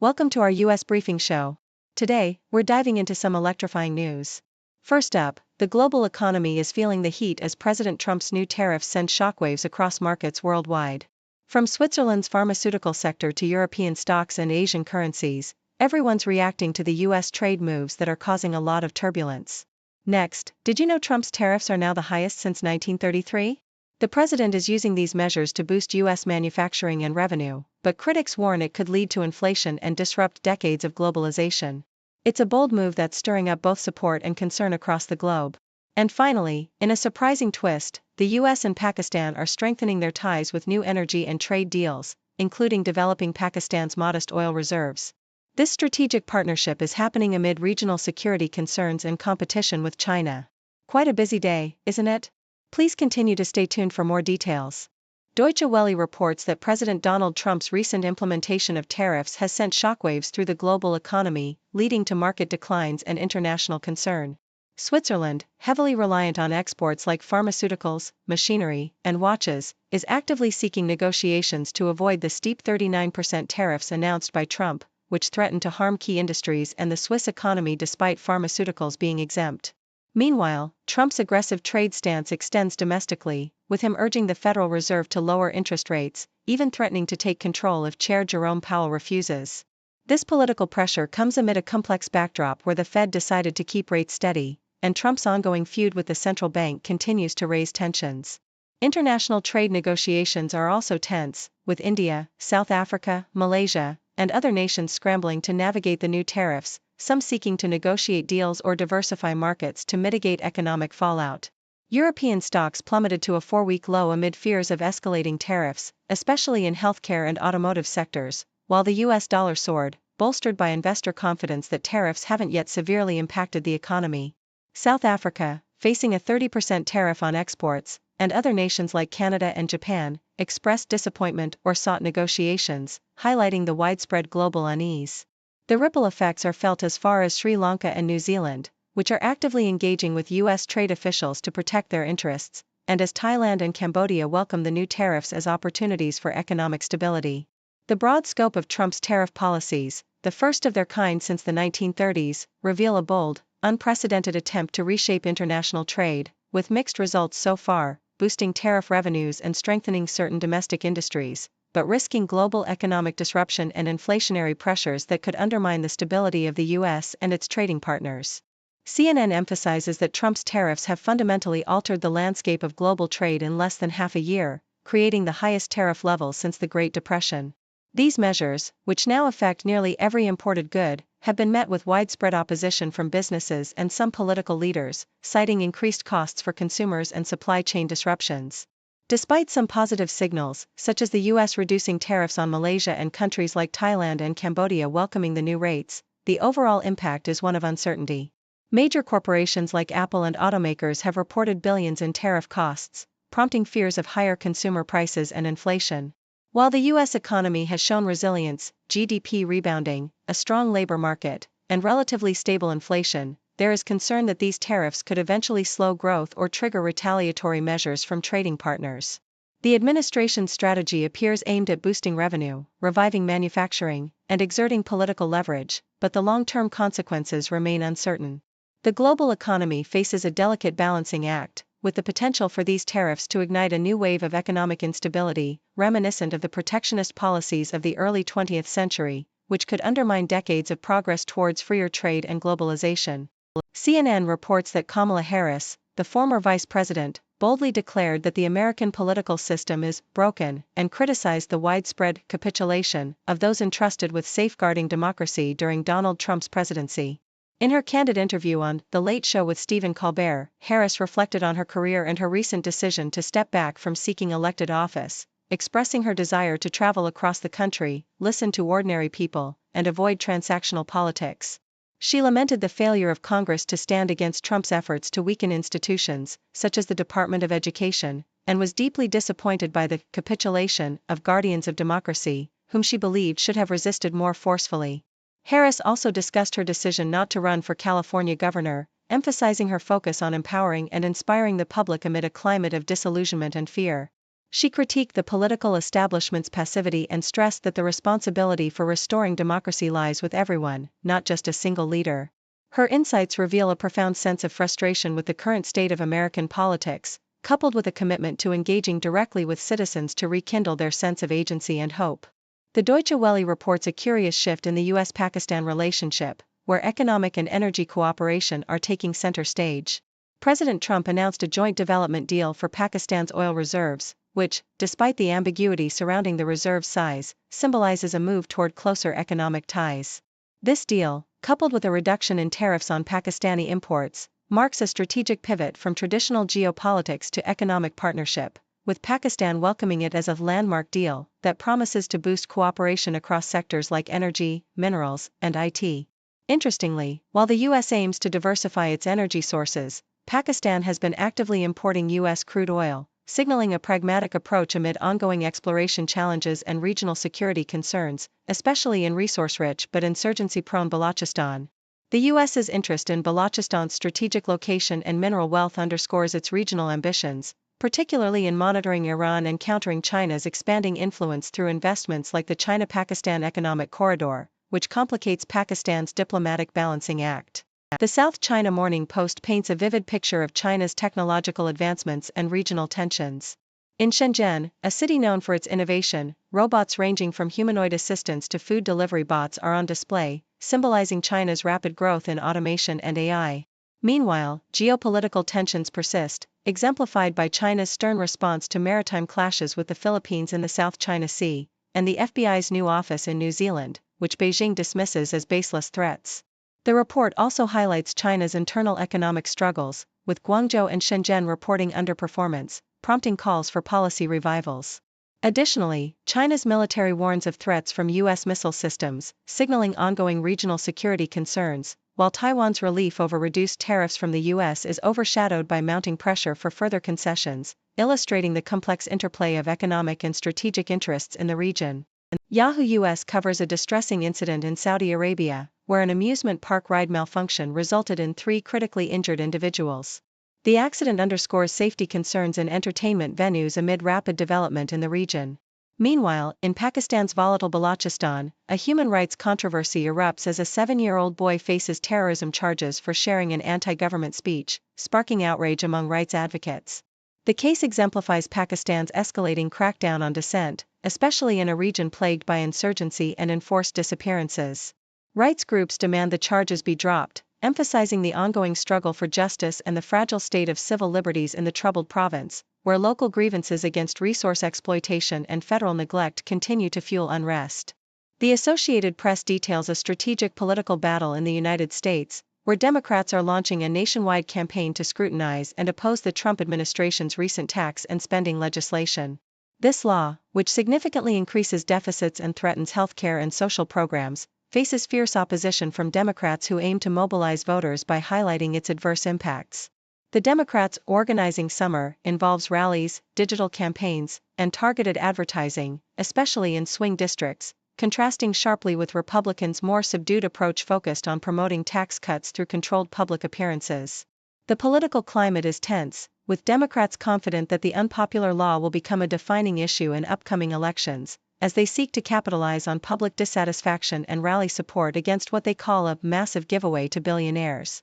Welcome to our US Briefing Show. Today, we're diving into some electrifying news. First up, the global economy is feeling the heat as President Trump's new tariffs send shockwaves across markets worldwide. From Switzerland's pharmaceutical sector to European stocks and Asian currencies, everyone's reacting to the US trade moves that are causing a lot of turbulence. Next, did you know Trump's tariffs are now the highest since 1933? The president is using these measures to boost US manufacturing and revenue, but critics warn it could lead to inflation and disrupt decades of globalization. It's a bold move that's stirring up both support and concern across the globe. And finally, in a surprising twist, the US and Pakistan are strengthening their ties with new energy and trade deals, including developing Pakistan's modest oil reserves. This strategic partnership is happening amid regional security concerns and competition with China. Quite a busy day, isn't it? Please continue to stay tuned for more details. Deutsche Welle reports that President Donald Trump's recent implementation of tariffs has sent shockwaves through the global economy, leading to market declines and international concern. Switzerland, heavily reliant on exports like pharmaceuticals, machinery, and watches, is actively seeking negotiations to avoid the steep 39% tariffs announced by Trump, which threaten to harm key industries and the Swiss economy despite pharmaceuticals being exempt. Meanwhile, Trump's aggressive trade stance extends domestically, with him urging the Federal Reserve to lower interest rates, even threatening to take control if Chair Jerome Powell refuses. This political pressure comes amid a complex backdrop where the Fed decided to keep rates steady, and Trump's ongoing feud with the central bank continues to raise tensions. International trade negotiations are also tense, with India, South Africa, Malaysia, and other nations scrambling to navigate the new tariffs, some seeking to negotiate deals or diversify markets to mitigate economic fallout. European stocks plummeted to a 4-week low amid fears of escalating tariffs, especially in healthcare and automotive sectors, while the US dollar soared, bolstered by investor confidence that tariffs haven't yet severely impacted the economy. South Africa, facing a 30% tariff on exports, and other nations like Canada and Japan, expressed disappointment or sought negotiations, highlighting the widespread global unease. The ripple effects are felt as far as Sri Lanka and New Zealand, which are actively engaging with US trade officials to protect their interests, and as Thailand and Cambodia welcome the new tariffs as opportunities for economic stability. The broad scope of Trump's tariff policies, the first of their kind since the 1930s, reveal a bold, unprecedented attempt to reshape international trade, with mixed results so far, boosting tariff revenues and strengthening certain domestic industries, but risking global economic disruption and inflationary pressures that could undermine the stability of the US and its trading partners. CNN emphasizes that Trump's tariffs have fundamentally altered the landscape of global trade in less than half a year, creating the highest tariff level since the Great Depression. These measures, which now affect nearly every imported good, have been met with widespread opposition from businesses and some political leaders, citing increased costs for consumers and supply chain disruptions. Despite some positive signals, such as the US reducing tariffs on Malaysia and countries like Thailand and Cambodia welcoming the new rates, the overall impact is one of uncertainty. Major corporations like Apple and automakers have reported billions in tariff costs, prompting fears of higher consumer prices and inflation. While the US economy has shown resilience, GDP rebounding, a strong labor market, and relatively stable inflation, there is concern that these tariffs could eventually slow growth or trigger retaliatory measures from trading partners. The administration's strategy appears aimed at boosting revenue, reviving manufacturing, and exerting political leverage, but the long-term consequences remain uncertain. The global economy faces a delicate balancing act, with the potential for these tariffs to ignite a new wave of economic instability, reminiscent of the protectionist policies of the early 20th century, which could undermine decades of progress towards freer trade and globalization. CNN reports that Kamala Harris, the former vice president, boldly declared that the American political system is broken and criticized the widespread capitulation of those entrusted with safeguarding democracy during Donald Trump's presidency. In her candid interview on The Late Show with Stephen Colbert, Harris reflected on her career and her recent decision to step back from seeking elected office, expressing her desire to travel across the country, listen to ordinary people, and avoid transactional politics. She lamented the failure of Congress to stand against Trump's efforts to weaken institutions, such as the Department of Education, and was deeply disappointed by the capitulation of guardians of democracy, whom she believed should have resisted more forcefully. Harris also discussed her decision not to run for California governor, emphasizing her focus on empowering and inspiring the public amid a climate of disillusionment and fear. She critiqued the political establishment's passivity and stressed that the responsibility for restoring democracy lies with everyone, not just a single leader. Her insights reveal a profound sense of frustration with the current state of American politics, coupled with a commitment to engaging directly with citizens to rekindle their sense of agency and hope. The Deutsche Welle reports a curious shift in the US-Pakistan relationship, where economic and energy cooperation are taking center stage. President Trump announced a joint development deal for Pakistan's oil reserves, which, despite the ambiguity surrounding the reserve's size, symbolizes a move toward closer economic ties. This deal, coupled with a reduction in tariffs on Pakistani imports, marks a strategic pivot from traditional geopolitics to economic partnership, with Pakistan welcoming it as a landmark deal that promises to boost cooperation across sectors like energy, minerals, and IT. Interestingly, while the U.S. aims to diversify its energy sources, Pakistan has been actively importing U.S. crude oil, signaling a pragmatic approach amid ongoing exploration challenges and regional security concerns, especially in resource-rich but insurgency-prone Balochistan. The U.S.'s interest in Balochistan's strategic location and mineral wealth underscores its regional ambitions, particularly in monitoring Iran and countering China's expanding influence through investments like the China-Pakistan Economic Corridor, which complicates Pakistan's diplomatic balancing act. The South China Morning Post paints a vivid picture of China's technological advancements and regional tensions. In Shenzhen, a city known for its innovation, robots ranging from humanoid assistants to food delivery bots are on display, symbolizing China's rapid growth in automation and AI. Meanwhile, geopolitical tensions persist, exemplified by China's stern response to maritime clashes with the Philippines in the South China Sea, and the FBI's new office in New Zealand, which Beijing dismisses as baseless threats. The report also highlights China's internal economic struggles, with Guangzhou and Shenzhen reporting underperformance, prompting calls for policy revivals. Additionally, China's military warns of threats from U.S. missile systems, signaling ongoing regional security concerns, while Taiwan's relief over reduced tariffs from the U.S. is overshadowed by mounting pressure for further concessions, illustrating the complex interplay of economic and strategic interests in the region. Yahoo US covers a distressing incident in Saudi Arabia, where an amusement park ride malfunction resulted in 3 critically injured individuals. The accident underscores safety concerns in entertainment venues amid rapid development in the region. Meanwhile, in Pakistan's volatile Balochistan, a human rights controversy erupts as a 7-year-old boy faces terrorism charges for sharing an anti-government speech, sparking outrage among rights advocates. The case exemplifies Pakistan's escalating crackdown on dissent, especially in a region plagued by insurgency and enforced disappearances. Rights groups demand the charges be dropped, emphasizing the ongoing struggle for justice and the fragile state of civil liberties in the troubled province, where local grievances against resource exploitation and federal neglect continue to fuel unrest. The Associated Press details a strategic political battle in the United States, where Democrats are launching a nationwide campaign to scrutinize and oppose the Trump administration's recent tax and spending legislation. This law, which significantly increases deficits and threatens healthcare and social programs, faces fierce opposition from Democrats who aim to mobilize voters by highlighting its adverse impacts. The Democrats' organizing summer involves rallies, digital campaigns, and targeted advertising, especially in swing districts, contrasting sharply with Republicans' more subdued approach focused on promoting tax cuts through controlled public appearances. The political climate is tense, with Democrats confident that the unpopular law will become a defining issue in upcoming elections, as they seek to capitalize on public dissatisfaction and rally support against what they call a massive giveaway to billionaires.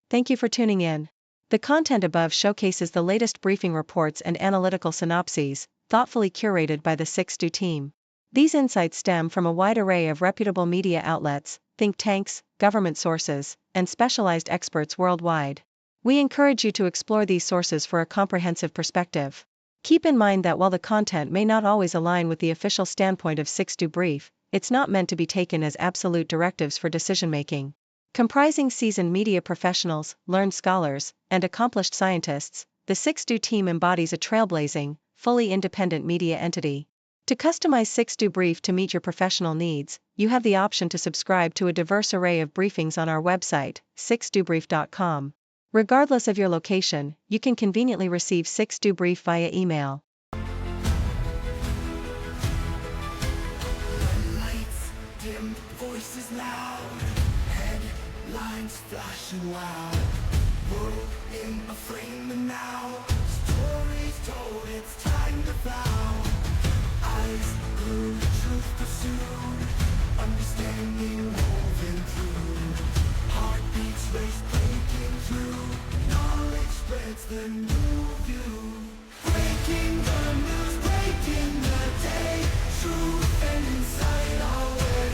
Thank you for tuning in. The content above showcases the latest briefing reports and analytical synopses, thoughtfully curated by the 6Do team. These insights stem from a wide array of reputable media outlets, think tanks, government sources, and specialized experts worldwide. We encourage you to explore these sources for a comprehensive perspective. Keep in mind that while the content may not always align with the official standpoint of 6Do Brief, it's not meant to be taken as absolute directives for decision-making. Comprising seasoned media professionals, learned scholars, and accomplished scientists, the 6Do team embodies a trailblazing, fully independent media entity. To customize 6Do Brief to meet your professional needs, you have the option to subscribe to a diverse array of briefings on our website, 6dobrief.com. Regardless of your location, you can conveniently receive 6Do Brief via email. Lights dim, voices loud, headlines flashing loud. World in a frame and now, stories told, it's time to vow. Eyes glued, truth pursued, understanding woven through. Heartbeats race breaking through, knowledge spreads the new view. Breaking the news, breaking the day, truth and insight our way.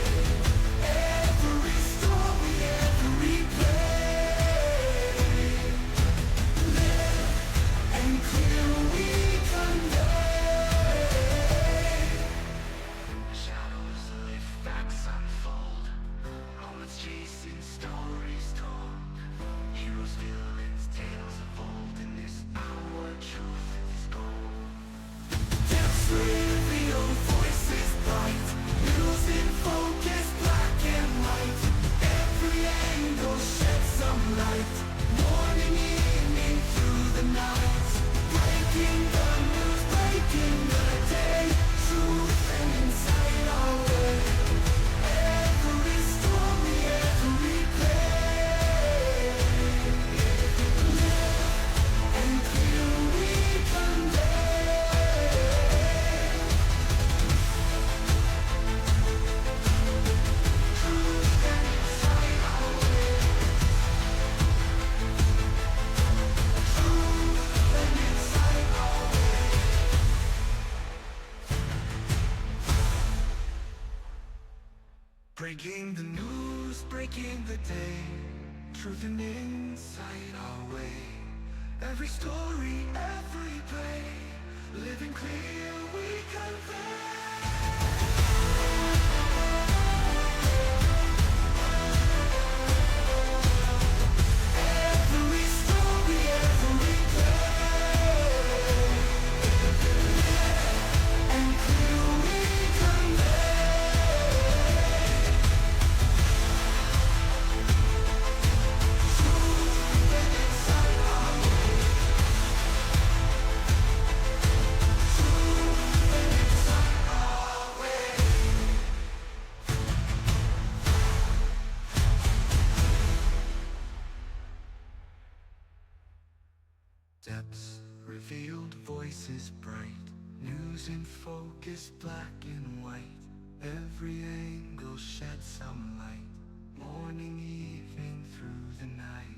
Every story, every play, live and clear we convey. Shadows lift, facts unfold, moments chasing, stories told. Heroes, villains, tales of old. In this hour, truth is gold. Depths revealed, voices bright, news in focus, black and white. Every angle sheds some light, morning, evening, through the night. Breaking the news, breaking the day, truth and insight our way. Every story, every play, live and clear we convey. Truth and insight our way. Truth and insight our way. Breaking the news, breaking the day, truth and insight our way. Every story, every play, living clear we convey. Every story, every play, and clear we convey. Truth and insight our way. Truth and insight our way. Depths revealed, voices bright, news in focus, black and white. Every angle sheds some light, morning, evening, through the night.